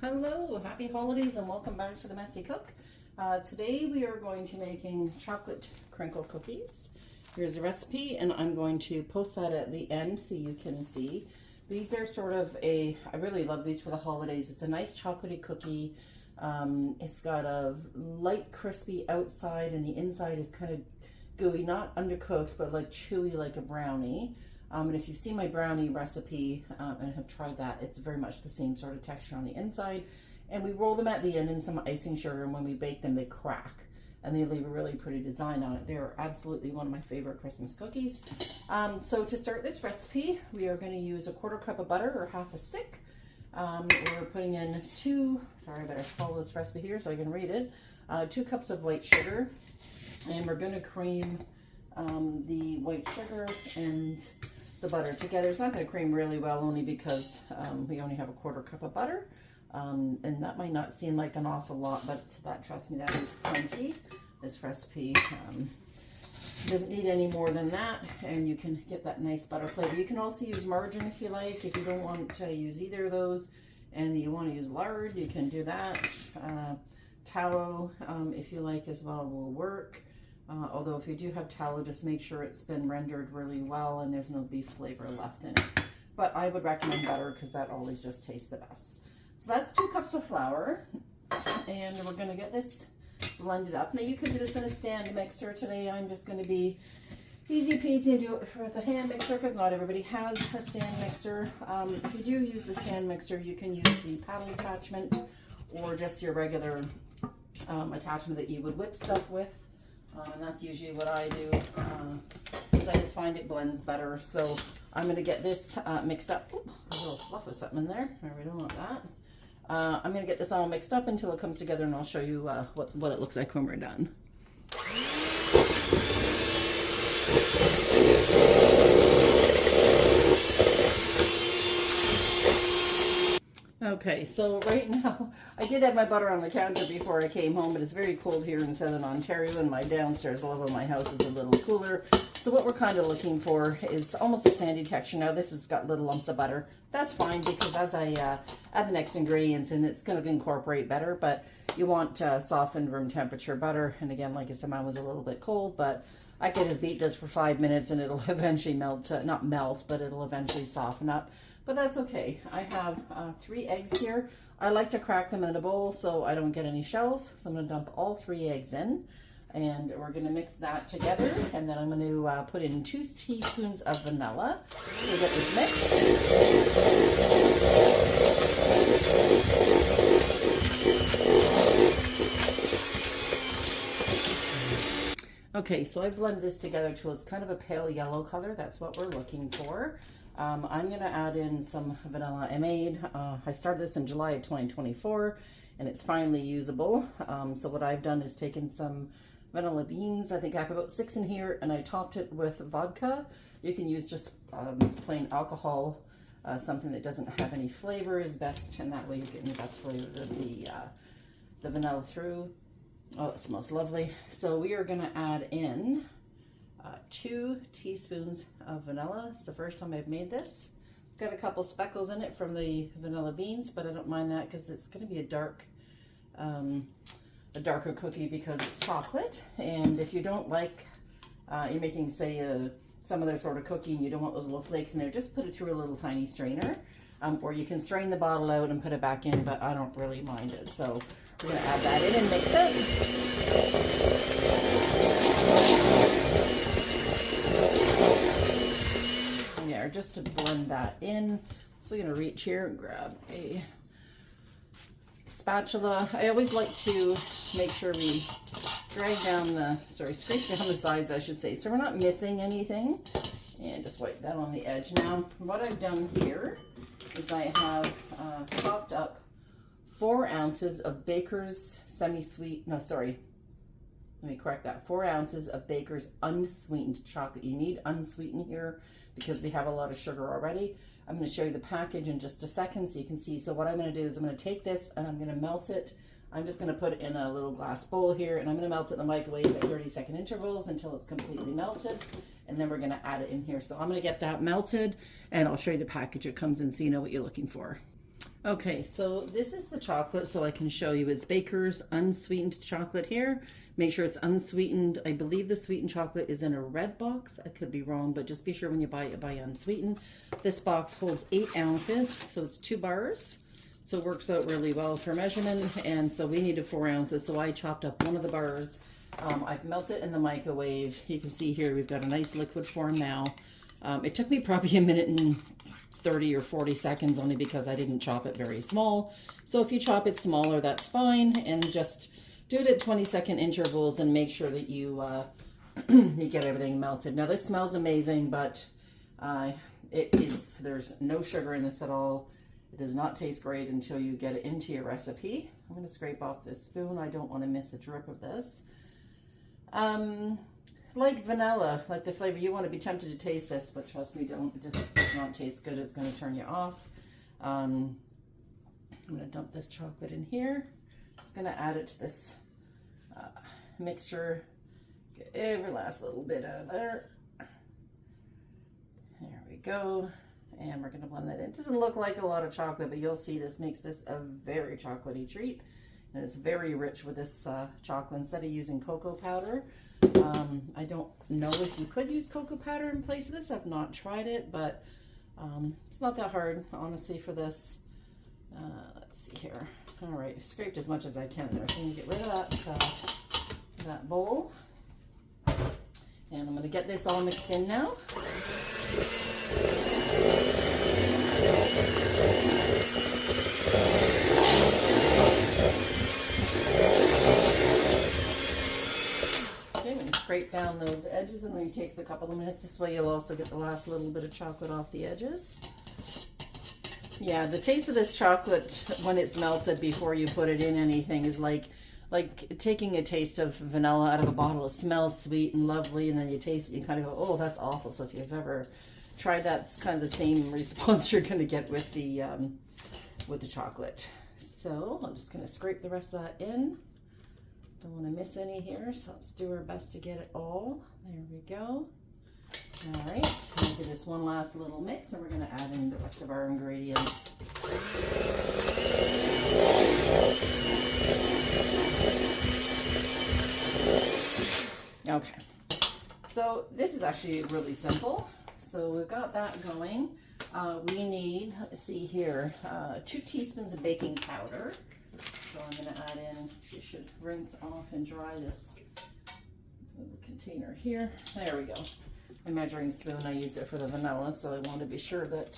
Hello, happy holidays and welcome back to the Messy Cook. Today we are going to be making chocolate crinkle cookies. Here's the recipe and I'm going to post that at the end so you can see. These are sort of I really love these for the holidays. It's a nice chocolatey cookie. It's got a light crispy outside and the inside is kind of gooey, not undercooked, but like chewy like a brownie. And if you've seen my brownie recipe and have tried that, it's very much the same sort of texture on the inside. And we roll them at the end in some icing sugar, and when we bake them, they crack. And they leave a really pretty design on it. They're absolutely one of my favorite Christmas cookies. So to start this recipe, we are going to use a 1/4 cup of butter, or half a stick. We're putting in I better follow this recipe here so I can read it. 2 cups of white sugar. And we're going to cream the white sugar and the butter together. It's not going to cream really well only because we only have a 1/4 cup of butter, and that might not seem like an awful lot, but trust me, that is plenty. This recipe doesn't need any more than that, and you can get that nice butter flavor. You can also use margarine if you like. If you don't want to use either of those and you want to use lard, you can do that. Tallow, if you like, as well, will work. Although if you do have tallow, just make sure it's been rendered really well and there's no beef flavor left in it. But I would recommend butter because that always just tastes the best. So that's 2 cups of flour, and we're going to get this blended up. Now you could do this in a stand mixer. Today I'm just going to be easy peasy and do it for the hand mixer because not everybody has a stand mixer. If you do use the stand mixer, you can use the paddle attachment or just your regular attachment that you would whip stuff with. And that's usually what I do, because I just find it blends better. So I'm going to get this mixed up. Ooh, a little fluff of something in there. We don't want that. I'm going to get this all mixed up until it comes together, and I'll show you what it looks like when we're done. Okay, so right now, I did have my butter on the counter before I came home, but it's very cold here in Southern Ontario, and my downstairs level of my house is a little cooler. So what we're kind of looking for is almost a sandy texture. Now this has got little lumps of butter. That's fine because as I add the next ingredients in, it's going to incorporate better, but you want softened room temperature butter. And again, like I said, mine was a little bit cold, but I can just beat this for 5 minutes and it'll eventually melt, not melt, but it'll eventually soften up. But that's okay. I have 3 eggs here. I like to crack them in a bowl so I don't get any shells. So I'm going to dump all 3 eggs in, and we're going to mix that together. And then I'm going to put in 2 teaspoons of vanilla to get this mixed. Okay, so I blended this together till it's kind of a pale yellow color. That's what we're looking for. I'm going to add in some vanilla I started this in July of 2024 and it's finally usable. So what I've done is taken some vanilla beans. I think I have about 6 in here, and I topped it with vodka. You can use just plain alcohol. Something that doesn't have any flavor is best, and that way you're getting the best flavor of the vanilla through. Oh, it smells lovely. So we are going to add in 2 teaspoons of vanilla. It's the first time I've made this. It's got a couple speckles in it from the vanilla beans, but I don't mind that because it's going to be a darker cookie because it's chocolate. And if you don't like, you're making, say, some other sort of cookie and you don't want those little flakes in there, just put it through a little tiny strainer. Or you can strain the bottle out and put it back in, but I don't really mind it. So we're going to add that in and mix it. Yeah, just to blend that in. So we're going to reach here and grab a spatula. I always like to make sure we scrape down the sides, I should say, so we're not missing anything. And just wipe that on the edge. Now, what I've done here is I have chopped up 4 ounces of Baker's semi-sweet, no, sorry, let me correct that, 4 ounces of Baker's unsweetened chocolate. You need unsweetened here because we have a lot of sugar already. I'm going to show you the package in just a second so you can see. So what I'm going to do is I'm going to take this and I'm going to melt it. I'm just going to put it in a little glass bowl here, and I'm going to melt it in the microwave at 30-second intervals until it's completely melted. And then we're going to add it in here. So I'm going to get that melted and I'll show you the package it comes in so you know what you're looking for. Okay, so this is the chocolate, so I can show you. It's Baker's unsweetened chocolate here. Make sure it's unsweetened. I believe the sweetened chocolate is in a red box. I could be wrong, but just be sure when you buy it, buy unsweetened. This box holds 8 ounces, so it's 2 bars. So it works out really well for measurement, and so we needed 4 ounces, so I chopped up one of the bars. I've melted in the microwave. You can see here we've got a nice liquid form now. It took me probably a minute and 30 or 40 seconds only because I didn't chop it very small. So if you chop it smaller, that's fine, and just do it at 20-second intervals and make sure that you you get everything melted. Now this smells amazing, but there's no sugar in this at all. It does not taste great until you get it into your recipe. I'm going to scrape off this spoon. I don't want to miss a drip of this. Like vanilla, like the flavor, you want to be tempted to taste this, but trust me, don't. It just does not taste good. It's going to turn you off. I'm going to dump this chocolate in here. Just going to add it to this mixture. Get every last little bit out of there. There we go. And we're going to blend that in. It doesn't look like a lot of chocolate, but you'll see this makes this a very chocolatey treat. And it's very rich with this chocolate. Instead of using cocoa powder, I don't know if you could use cocoa powder in place of this. I've not tried it, but it's not that hard, honestly, for this. Let's see here. All right, I've scraped as much as I can there. So I'm going to get rid of that bowl. And I'm going to get this all mixed in now. Scrape down those edges, and then it takes a couple of minutes. This way you'll also get the last little bit of chocolate off the edges. Yeah, the taste of this chocolate when it's melted before you put it in anything is like taking a taste of vanilla out of a bottle. It smells sweet and lovely, and then you taste it, you kind of go, oh, that's awful. So if you've ever tried that, it's kind of the same response you're going to get with the chocolate. So I'm just going to scrape the rest of that in. Don't want to miss any here, so let's do our best to get it all. There we go. All right, we'll give this one last little mix, and we're going to add in the rest of our ingredients. Okay, so this is actually really simple. So we've got that going. We need, let's see here, 2 teaspoons of baking powder. So I'm going to add in, you should rinse off and dry this little container here. There we go. My measuring spoon, I used it for the vanilla, so I want to be sure that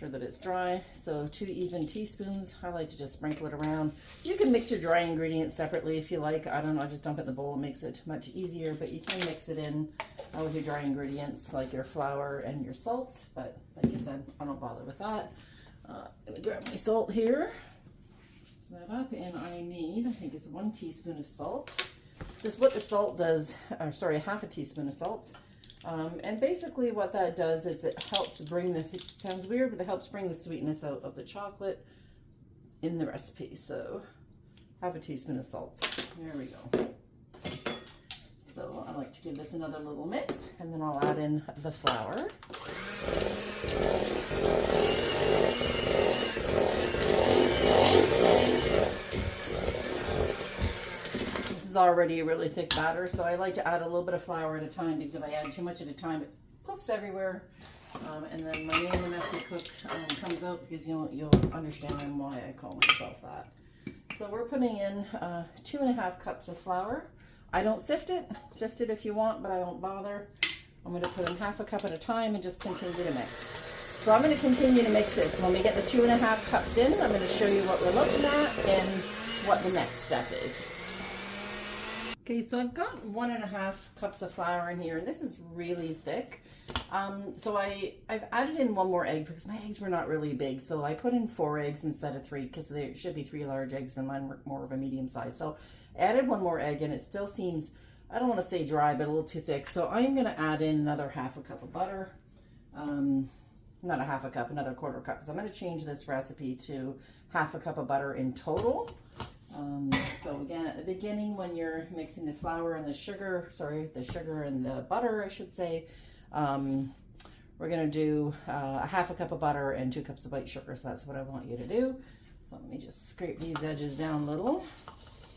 it's dry. So 2 even teaspoons. I like to just sprinkle it around. You can mix your dry ingredients separately if you like. I don't know, I just dump it in the bowl. It makes it much easier, but you can mix it in with your dry ingredients like your flour and your salt. But like I said, I don't bother with that. I'm going to grab my salt here, that up, and I need, I think it's 1 teaspoon of salt. This, what the salt does, or sorry, 1/2 teaspoon of salt. And basically what that does is it helps bring it sounds weird, but it helps bring the sweetness out of the chocolate in the recipe. So 1/2 teaspoon of salt. There we go. So I like to give this another little mix, and then I'll add in the flour. This is already a really thick batter, so I like to add a little bit of flour at a time, because if I add too much at a time, it poofs everywhere. And then my name, The Messy Cook, comes out, because you'll understand why I call myself that. So we're putting in 2.5 cups of flour. I don't sift it. Sift it if you want, but I won't bother. I'm going to put in 1/2 cup at a time and just continue to mix. So I'm going to continue to mix this. When we get the 2.5 cups in, I'm going to show you what we're looking at and what the next step is. Okay, so I've got 1.5 cups of flour in here, and this is really thick. So I've added in 1 more egg because my eggs were not really big. So I put in 4 eggs instead of 3 because there should be 3 large eggs and mine were more of a medium size. So I added 1 more egg, and it still seems, I don't want to say dry, but a little too thick. So I'm going to add in another 1/2 cup of butter. Not a 1/2 cup, another 1/4 cup. So I'm going to change this recipe to 1/2 cup of butter in total. So again, at the beginning, when you're mixing the flour and the sugar, the sugar and the butter, I should say, we're gonna do a half a cup of butter and 2 cups of white sugar. So that's what I want you to do. So let me just scrape these edges down a little.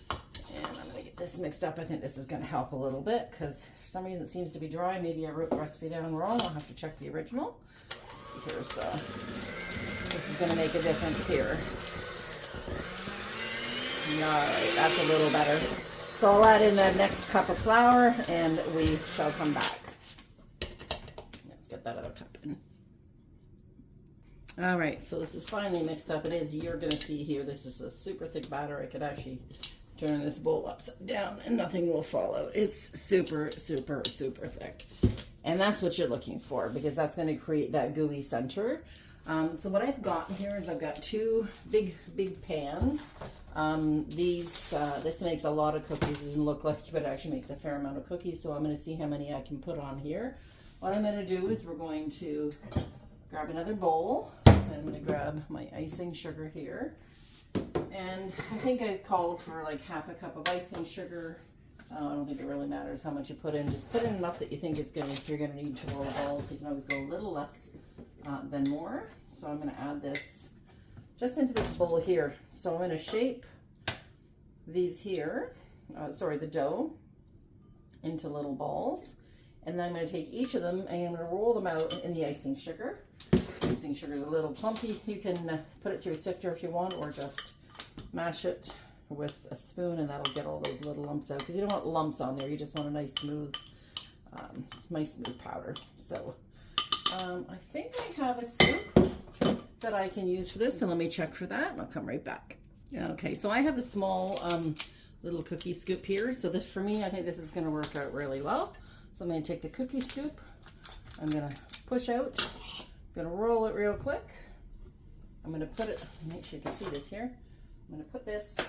And I'm gonna get this mixed up. I think this is gonna help a little bit because for some reason it seems to be dry. Maybe I wrote the recipe down wrong. I'll have to check the original. Here's this is gonna make a difference here. All right, that's a little better. So I'll add in the next cup of flour and we shall come back. Let's get that other cup in. All right, so this is finally mixed up. It is, you're gonna see here, this is a super thick batter. I could actually turn this bowl upside down and nothing will fall out. It's super, super, super thick. And that's what you're looking for because that's gonna create that gooey center. So what I've got here is I've got 2 big pans. This makes a lot of cookies. It doesn't look like, but it actually makes a fair amount of cookies. So I'm gonna see how many I can put on here. What I'm gonna do is we're going to grab another bowl. And I'm gonna grab my icing sugar here. And I think I called for like half a cup of icing sugar. I don't think it really matters how much you put in. Just put in enough that you think you're gonna need to roll balls. You can always go a little less than more. So I'm gonna add this just into this bowl here. So I'm gonna shape these here, the dough into little balls. And then I'm gonna take each of them and I'm gonna roll them out in the icing sugar. Icing sugar is a little clumpy. You can put it through a sifter if you want, or just mash it with a spoon and that'll get all those little lumps out because you don't want lumps on there. You just want a nice smooth powder. So I think I have a scoop that I can use for this, and let me check for that and I'll come right back. Okay, so I have a small little cookie scoop here. So this, for me, I think this is going to work out really well. So I'm going to take the cookie scoop, I'm going to push out, I'm going to roll it real quick. I'm going to put it, make sure you can see this here. I'm going to put this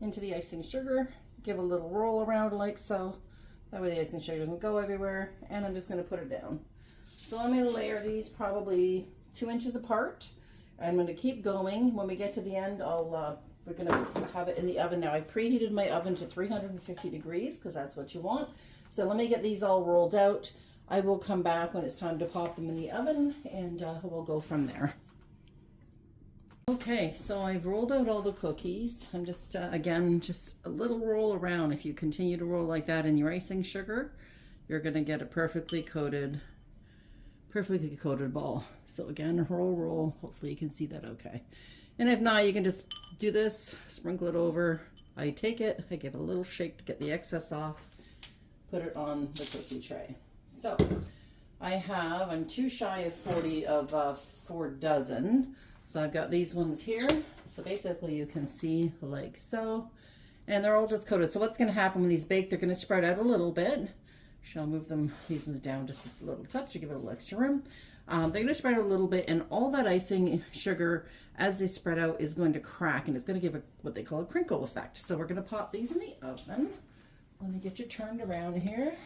into the icing sugar, give a little roll around like so. That way the icing sugar doesn't go everywhere, and I'm just going to put it down. So I'm going to layer these probably 2 inches apart. I'm going to keep going. When we get to the end, we're going to have it in the oven. Now I've preheated my oven to 350 degrees because that's what you want. So let me get these all rolled out. I will come back when it's time to pop them in the oven and we'll go from there. Okay, so I've rolled out all the cookies. I'm just, again, just a little roll around. If you continue to roll like that in your icing sugar, you're going to get a perfectly coated ball. So again, roll, hopefully you can see that okay. And if not, you can just do this, sprinkle it over. I take it, I give it a little shake to get the excess off, put it on the cookie tray. So I'm too shy of 40 of 4 dozen. So I've got these ones here. So basically you can see like so, and they're all just coated. So what's gonna happen when these bake, they're gonna spread out a little bit. I'll move these ones down just a little touch to give it a little extra room. They're gonna spread out a little bit, and all that icing sugar, as they spread out, is going to crack, and it's gonna give what they call a crinkle effect. So we're gonna pop these in the oven. Let me get you turned around here.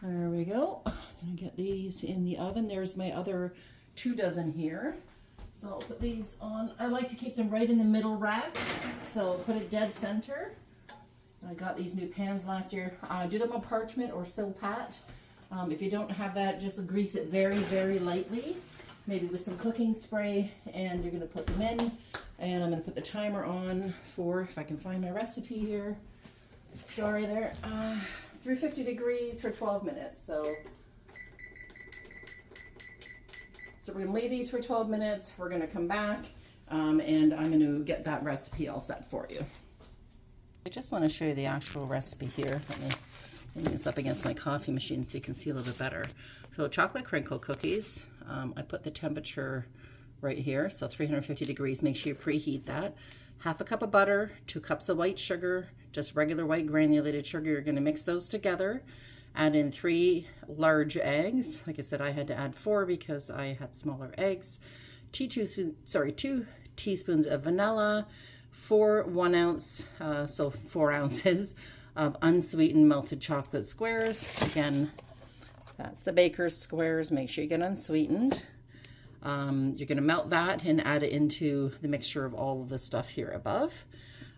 There we go. I'm gonna get these in the oven. There's my other 2 dozen here. So I'll put these on. I like to keep them right in the middle racks. So put it dead center. I got these new pans last year. Do them on parchment or silpat. If you don't have that, just grease it very, very lightly. Maybe with some cooking spray, and you're gonna put them in. And I'm gonna put the timer on for, if I can find my recipe here. Sorry there. 350 degrees for 12 minutes. So we're gonna leave these for 12 minutes. We're gonna come back and I'm gonna get that recipe all set for you. I just wanna show you the actual recipe here. Let me bring this up against my coffee machine so you can see a little bit better. So chocolate crinkle cookies. I put the temperature right here, so 350 degrees. Make sure you preheat that. Half a cup of butter, 2 cups of white sugar, just regular white granulated sugar. You're gonna mix those together. Add in 3 large eggs. Like I said, I had to add 4 because I had smaller eggs. 2 teaspoons of vanilla, 4 1 ounce, so 4 ounces of unsweetened melted chocolate squares. Again, that's the baker's squares. Make sure you get unsweetened. You're gonna melt that and add it into the mixture of all of the stuff here above.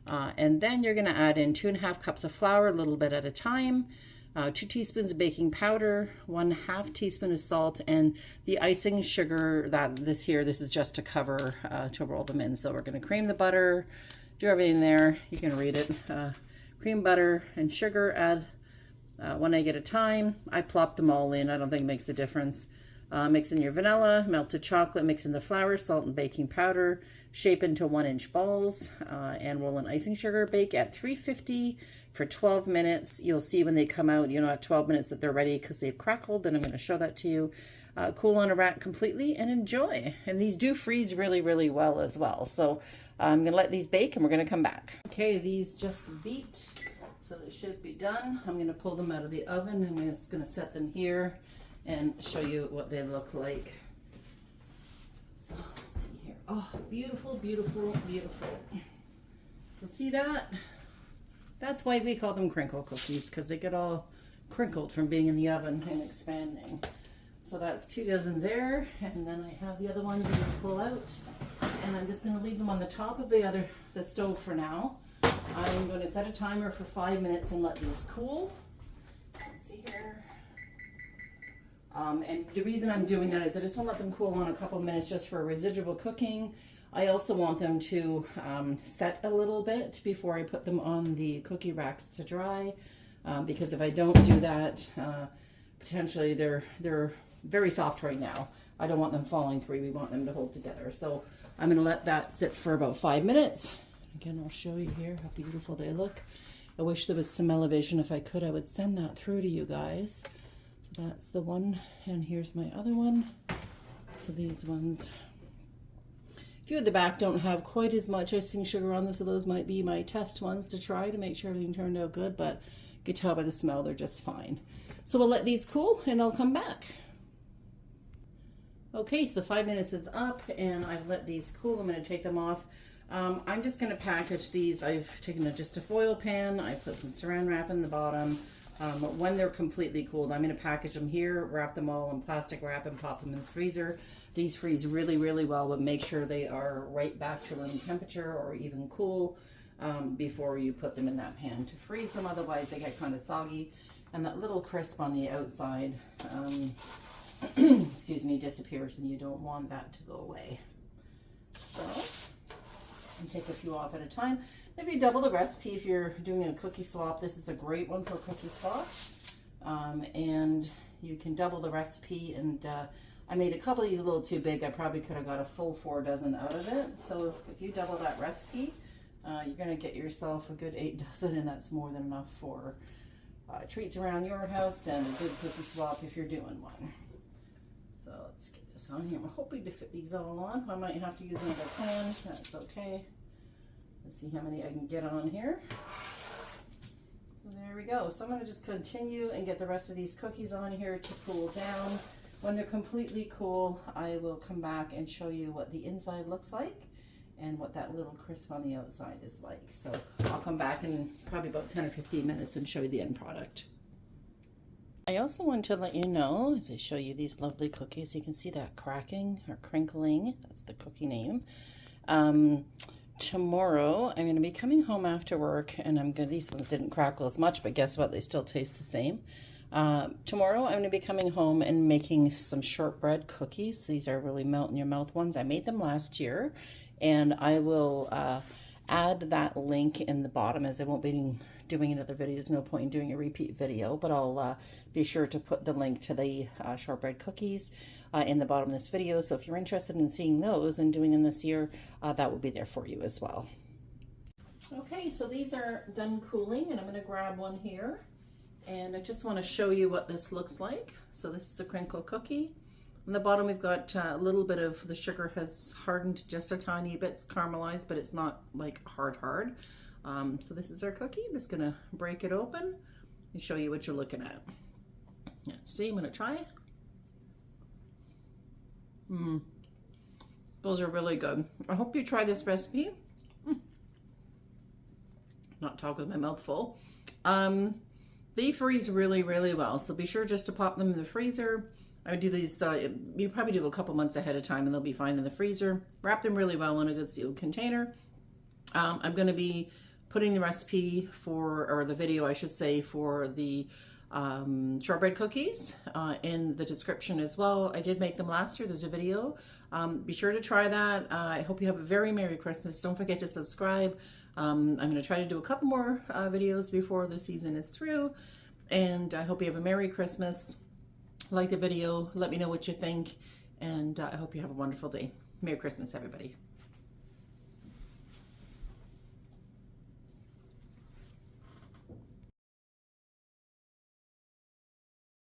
And then you're gonna add in 2.5 cups of flour, a little bit at a time. 2 teaspoons of baking powder, 1/2 teaspoon of salt, and the icing sugar that this is just to cover, to roll them in. So we're going to cream the butter, do everything there. You can read it. Cream, butter, and sugar. Add 1 egg at a time. I plop them all in. I don't think it makes a difference. Mix in your vanilla, melted chocolate, mix in the flour, salt, and baking powder. Shape into 1-inch balls and roll in icing sugar. Bake at 350 for 12 minutes. You'll see when they come out, at 12 minutes that they're ready because they've crackled, and I'm going to show that to you. Cool on a rack completely and enjoy. And these do freeze really, really well as well. So I'm going to let these bake and we're going to come back. Okay, these just beat, so they should be done. I'm going to pull them out of the oven. I'm just going to set them here and show you what they look like. So let's see here. Oh, beautiful, beautiful, beautiful. So see that? That's why we call them crinkle cookies, because they get all crinkled from being in the oven and expanding. So that's 2 dozen there, and then I have the other ones I just pull out, and I'm just going to leave them on the top of the stove for now. I'm going to set a timer for 5 minutes and let these cool. Let's see here. And the reason I'm doing that is I just want to let them cool on a couple of minutes just for residual cooking. I also want them to set a little bit before I put them on the cookie racks to dry, because if I don't do that, potentially they're very soft right now. I don't want them falling through. We want them to hold together. So I'm going to let that sit for about 5 minutes. Again, I'll show you here how beautiful they look. I wish there was some elevation. If I could, I would send that through to you guys. So that's the one, and here's my other one. So these ones, a few at the back don't have quite as much icing sugar on them, so those might be my test ones to try to make sure everything turned out good, but you can tell by the smell they're just fine. So we'll let these cool and I'll come back. Okay, so the 5 minutes is up and I've let these cool. I'm going to take them off. I'm just going to package these. I've taken just a foil pan. I put some saran wrap in the bottom. When they're completely cooled, I'm going to package them here, wrap them all in plastic wrap, and pop them in the freezer. These freeze really, really well, but make sure they are right back to room temperature or even cool before you put them in that pan to freeze them. Otherwise, they get kind of soggy, and that little crisp on the outside, excuse me, disappears, and you don't want that to go away. So, and take a few off at a time. Maybe double the recipe if you're doing a cookie swap. This is a great one for cookie swap. And you can double the recipe. And I made a couple of these a little too big. I probably could have got a full 4 dozen out of it. So if you double that recipe, you're going to get yourself a good 8 dozen, and that's more than enough for treats around your house and a good cookie swap if you're doing one. So let's get this on here. I'm hoping to fit these all on. I might have to use another pan. That's okay. Let's see how many I can get on here. So there we go. So I'm going to just continue and get the rest of these cookies on here to cool down. When they're completely cool, I will come back and show you what the inside looks like and what that little crisp on the outside is like. So I'll come back in probably about 10 or 15 minutes and show you the end product. I also want to let you know, as I show you these lovely cookies, you can see that cracking or crinkling. That's the cookie name. Tomorrow I'm going to be coming home after work, and these ones didn't crackle as much, but guess what? They still taste the same. Tomorrow I'm going to be coming home and making some shortbread cookies. These are really melt in your mouth ones. I made them last year, and I will add that link in the bottom, as I won't be doing another video. There's no point in doing a repeat video, but I'll be sure to put the link to the shortbread cookies in the bottom of this video. So if you're interested in seeing those and doing them this year, that will be there for you as well. Okay, so these are done cooling, and I'm going to grab one here, and I just want to show you what this looks like. So this is the crinkle cookie. On the bottom we've got a little bit of the sugar has hardened just a tiny bit. It's caramelized, but it's not like hard. So this is our cookie. I'm just going to break it open and show you what you're looking at. Let's see, I'm going to try it. Those are really good. I hope you try this recipe. Not talk with my mouth full. They freeze really, really well, so be sure just to pop them in the freezer. I would do these, you probably do a couple months ahead of time, and they'll be fine in the freezer. Wrap them really well in a good sealed container. I'm going to be putting the recipe for, or the video I should say, for the shortbread cookies in the description as well. I did make them last year. There's a video. Be sure to try that. I hope you have a very Merry Christmas. Don't forget to subscribe. I'm going to try to do a couple more videos before the season is through. And I hope you have a Merry Christmas. Like the video. Let me know what you think. And I hope you have a wonderful day. Merry Christmas, everybody.